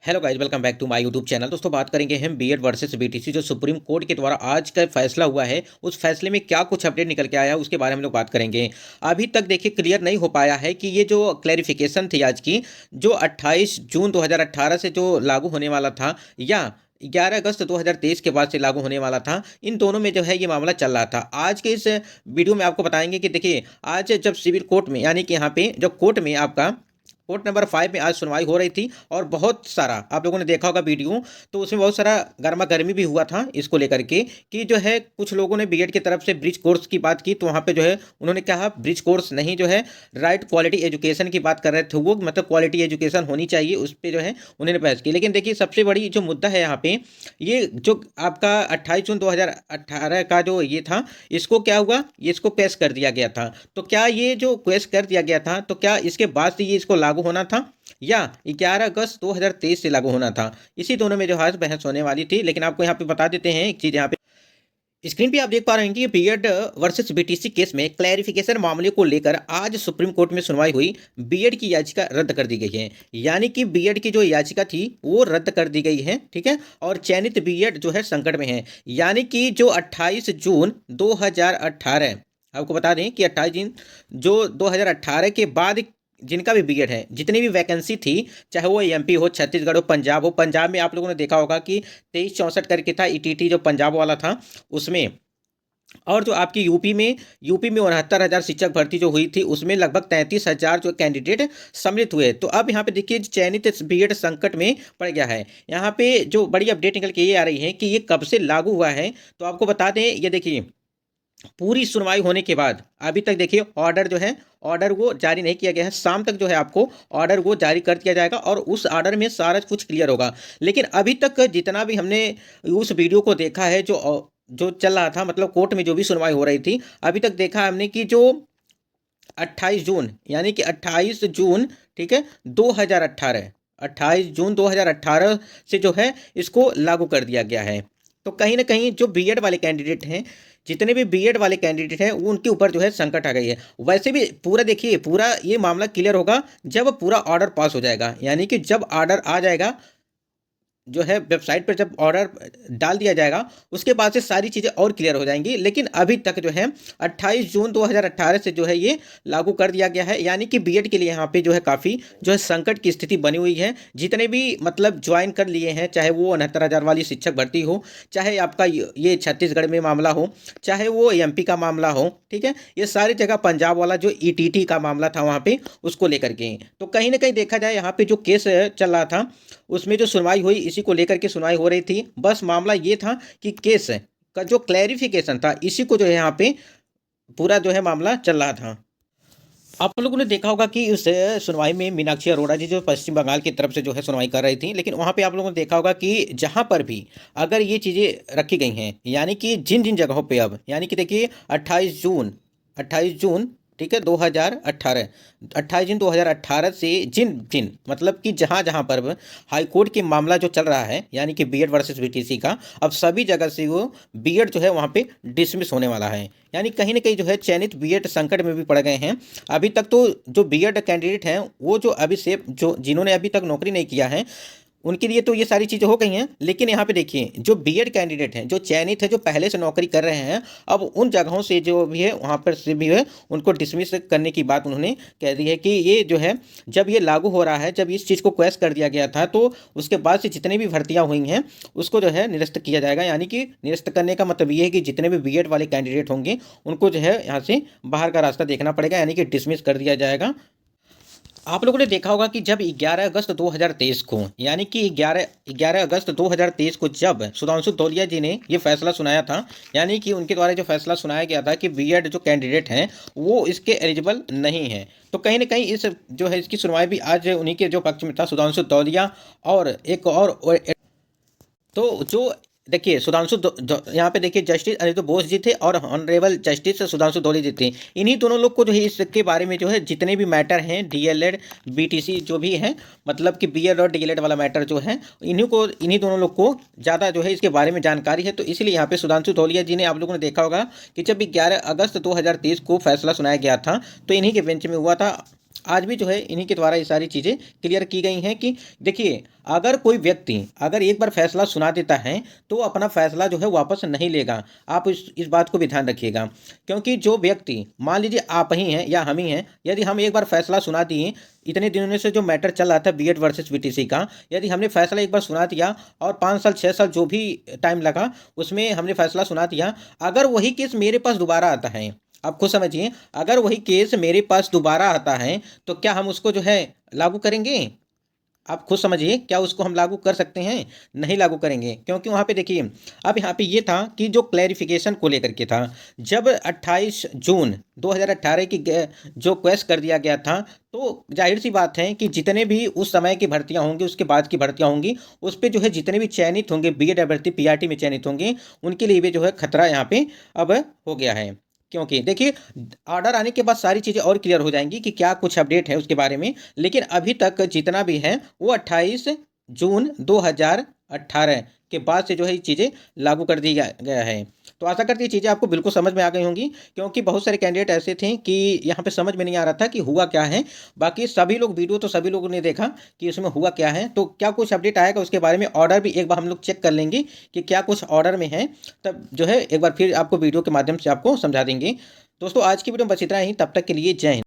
Hello guys, welcome back to my YouTube channel. दोस्तों, बात करेंगे हम बीएड वर्सेस बीटीसी जो सुप्रीम कोर्ट के द्वारा आज का फैसला हुआ है। उस फैसले में क्या कुछ अपडेट निकल के आया है उसके बारे में हम लोग बात करेंगे। अभी तक देखिए क्लियर नहीं हो पाया है कि ये जो क्लैरिफिकेशन थी आज की, जो 28 जून 2018 से जो लागू होने वाला था या 11 अगस्त 2023 के बाद से लागू होने वाला था, इन दोनों में जो है ये मामला चल रहा था। आज के इस वीडियो में आपको बताएंगे कि देखिए आज जब सिविल कोर्ट में यानी कि यहाँ पे जो कोर्ट में आपका कोर्ट नंबर 5 में आज सुनवाई हो रही थी और बहुत सारा आप लोगों ने देखा होगा वीडियो, तो उसमें बहुत सारा गर्मा गर्मी भी हुआ था इसको लेकर के कि जो है कुछ लोगों ने बीएड की तरफ से ब्रिज कोर्स की बात की, तो वहाँ पे जो है उन्होंने कहा ब्रिज कोर्स नहीं, जो है राइट क्वालिटी एजुकेशन की बात कर रहे थे वो, मतलब क्वालिटी एजुकेशन होनी चाहिए, उस पर जो है उन्होंने बहस की। लेकिन देखिए सबसे बड़ी जो मुद्दा है यहाँ पे, ये जो आपका 28 जून 2018 का जो ये था, इसको क्या हुआ, ये इसको पेश कर दिया गया था। तो क्या ये जो पेश कर दिया गया था, तो क्या इसके बाद से ये इसको लागू होना था या 11 अगस्त 2023 से लागू होना था? इसी दोनों में जो है बहस होने वाली थी। लेकिन आपको यहाँ पे बता देते हैं एक चीज़, यहाँ पे स्क्रीन पे आप देख पा रहे हैं कि बीएड वर्सेस बीटीसी केस में क्लैरिफिकेशन मामले को लेकर आज सुप्रीम कोर्ट में सुनवाई हुई। बीएड की याचिका रद्द कर दी गई है, यानी कि बीएड की जो याचिका थी वो रद्द कर दी गई है, ठीक है। और चयनित बीएड जो है संकट में है, यानी कि जो 28 जून 2018, आपको बता दें कि 28 जून जो 2018 के बाद जिनका भी बीएड है, जितनी भी वैकेंसी थी, चाहे वो एमपी हो, छत्तीसगढ़ हो, पंजाब हो, पंजाब में आप लोगों ने देखा होगा कि 2364 करके था ईटीटी जो पंजाब वाला था उसमें। और जो आपकी यूपी में 69,000 शिक्षक भर्ती जो हुई थी उसमें लगभग 33,000 जो कैंडिडेट सम्मिलित हुए। तो अब यहाँ पे देखिए चयनित बीएड संकट में पड़ गया है। यहाँ पे जो बड़ी अपडेट निकल के ये आ रही है कि ये कब से लागू हुआ है, तो आपको बता दें, ये देखिए पूरी सुनवाई होने के बाद अभी तक देखिए ऑर्डर जो है, ऑर्डर वो जारी नहीं किया गया है। शाम तक जो है आपको ऑर्डर वो जारी कर दिया जाएगा और उस ऑर्डर में सारा कुछ क्लियर होगा। लेकिन अभी तक जितना भी हमने उस वीडियो को देखा है, जो चल रहा था, मतलब कोर्ट में जो भी सुनवाई हो रही थी, अभी तक देखा हमने कि जो 28 जून यानी कि 28 जून, ठीक है, 2018, 28 जून 2018 से जो है इसको लागू कर दिया गया है। तो कहीं ना कहीं जो बीएड वाले कैंडिडेट हैं, जितने भी बीएड वाले कैंडिडेट हैं, वो उनके ऊपर जो है संकट आ गई है। वैसे भी पूरा देखिए, पूरा ये मामला क्लियर होगा जब पूरा ऑर्डर पास हो जाएगा, यानी कि जब ऑर्डर आ जाएगा, जो है वेबसाइट पर जब ऑर्डर डाल दिया जाएगा, उसके बाद से सारी चीज़ें और क्लियर हो जाएंगी। लेकिन अभी तक जो है 28 जून 2018 से जो है ये लागू कर दिया गया है, यानी कि बीएड के लिए यहाँ पे जो है काफ़ी जो है संकट की स्थिति बनी हुई है। जितने भी मतलब ज्वाइन कर लिए हैं, चाहे वो 69,000 वाली शिक्षक भर्ती हो, चाहे आपका ये छत्तीसगढ़ में मामला हो, चाहे वो एमपी का मामला हो, ठीक है, ये सारी जगह पंजाब वाला जो ईटीटी का मामला था वहाँ पे, उसको लेकर के। तो कहीं ना कहीं देखा जाए यहाँ पे जो केस चल रहा था उसमें जो सुनवाई हुई, इसी को लेकर के सुनवाई हो रही थी। बस मामला ये था कि केस का जो क्लैरिफिकेशन था, इसी को जो है यहाँ पे पूरा जो है मामला चल रहा था। आप लोगों ने देखा होगा कि उस सुनवाई में मीनाक्षी अरोड़ा जी जो पश्चिम बंगाल की तरफ से जो है सुनवाई कर रही थी, लेकिन वहाँ पे आप लोगों ने देखा होगा कि जहाँ पर भी अगर ये चीज़ें रखी गई हैं, यानी कि जिन जिन जगहों पे अब, यानी कि देखिए 28 जून, ठीक है, 2018, 28 जून 2018 से जिन जिन मतलब कि जहाँ जहाँ पर हाई कोर्ट के मामला जो चल रहा है, यानी कि बीएड वर्सेस बीटीसी का, अब सभी जगह से वो बीएड जो है वहाँ पे डिसमिस होने वाला है। यानी कहीं ना कहीं जो है चयनित बीएड संकट में भी पड़ गए हैं। अभी तक तो जो बीएड कैंडिडेट हैं, वो जो अभी से जो जिन्होंने अभी तक नौकरी नहीं किया है, उनके लिए तो ये सारी चीज़ें हो गई हैं। लेकिन यहाँ पे देखिए जो बीएड कैंडिडेट हैं, जो चयनित है, जो पहले से नौकरी कर रहे हैं, अब उन जगहों से जो भी है वहाँ पर से भी है उनको डिसमिस करने की बात उन्होंने कह दी है कि ये जो है जब ये लागू हो रहा है, जब इस चीज़ को क्वेश्चन कर दिया गया था, तो उसके बाद से जितनी भी भर्तियाँ हुई हैं उसको जो है निरस्त किया जाएगा। यानी कि निरस्त करने का मतलब ये है कि जितने भी बीएड वाले कैंडिडेट होंगे उनको जो है यहाँ से बाहर का रास्ता देखना पड़ेगा, यानी कि डिसमिस कर दिया जाएगा। आप लोगों ने देखा होगा कि जब 11 अगस्त 2023 को, यानी कि 11 अगस्त 2023 को जब सुधांशु धोलिया जी ने ये फैसला सुनाया था, यानी कि उनके द्वारा जो फैसला सुनाया गया था कि बीएड जो कैंडिडेट हैं वो इसके एलिजिबल नहीं हैं, तो कहीं ना कहीं इस जो है इसकी सुनवाई भी आज उन्हीं के जो पक्ष में था, सुधांशु धोलिया और एक और तो जो देखिए यहाँ पे देखिए जस्टिस अनिरुद्ध बोस जी थे और ऑनरेबल जस्टिस सुधांशु धोली जी थे। इन्हीं दोनों लोग को जो है इसके बारे में जो है जितने भी मैटर हैं, डीएलएड बीटीसी जो भी हैं, मतलब कि बीएड और डीएलएड वाला मैटर जो है, इन्हीं दोनों लोग को ज़्यादा जो है इसके बारे में जानकारी है। तो इसलिए यहाँ पे सुधांशु धोलिया जी ने, आप लोगों ने देखा होगा कि जब 11 अगस्त 2023 को फैसला सुनाया गया था, तो इन्हीं के बेंच में हुआ था। आज भी जो है इन्हीं के द्वारा ये सारी चीज़ें क्लियर की गई हैं कि देखिए, अगर कोई व्यक्ति अगर एक बार फैसला सुना देता है तो अपना फैसला जो है वापस नहीं लेगा। आप इस बात को भी ध्यान रखिएगा, क्योंकि जो व्यक्ति मान लीजिए आप ही हैं या हम ही हैं, यदि हम एक बार फैसला सुना दिए, इतने दिनों से जो मैटर चल रहा था बीएड वर्सेस बीटीसी का, यदि हमने फैसला एक बार सुना दिया और 5 साल 6 साल जो भी टाइम लगा उसमें हमने फैसला सुना दिया, अगर वही केस मेरे पास दोबारा आता है, आप खुद समझिए, अगर वही केस मेरे पास दोबारा आता है तो क्या हम उसको जो है लागू करेंगे? आप खुद समझिए, क्या उसको हम लागू कर सकते हैं? नहीं लागू करेंगे, क्योंकि वहाँ पे देखिए, अब यहाँ पे ये था कि जो क्लैरिफिकेशन को लेकर के था, जब 28 जून 2018 की जो क्वेश्चन कर दिया गया था, तो जाहिर सी बात है कि जितने भी उस समय की भर्तियां होंगी, उसके बाद की भर्तियां होंगी, उस पर जो है जितने भी चयनित होंगे, बीएड अभ्यर्थी पीआरटी में चयनित होंगे, उनके लिए भी जो है खतरा यहाँ पे अब हो गया है। क्योंकि देखिए, ऑर्डर आने के बाद सारी चीज़ें और क्लियर हो जाएंगी कि क्या कुछ अपडेट है उसके बारे में, लेकिन अभी तक जितना भी है वो 28 जून 2018 के बाद से जो है ये चीज़ें लागू कर दिया गया है। तो आशा करती ये चीज़ें आपको बिल्कुल समझ में आ गई होंगी, क्योंकि बहुत सारे कैंडिडेट ऐसे थे कि यहाँ पे समझ में नहीं आ रहा था कि हुआ क्या है। बाकी सभी लोग वीडियो तो सभी लोगों ने देखा कि उसमें हुआ क्या है, तो क्या कुछ अपडेट आएगा उसके बारे में ऑर्डर भी एक बार हम लोग चेक कर लेंगे कि क्या कुछ ऑर्डर में है, तब जो है एक बार फिर आपको वीडियो के माध्यम से आपको समझा देंगे। दोस्तों आज की वीडियो में बस इतना ही, तब तक के लिए जय हिंद।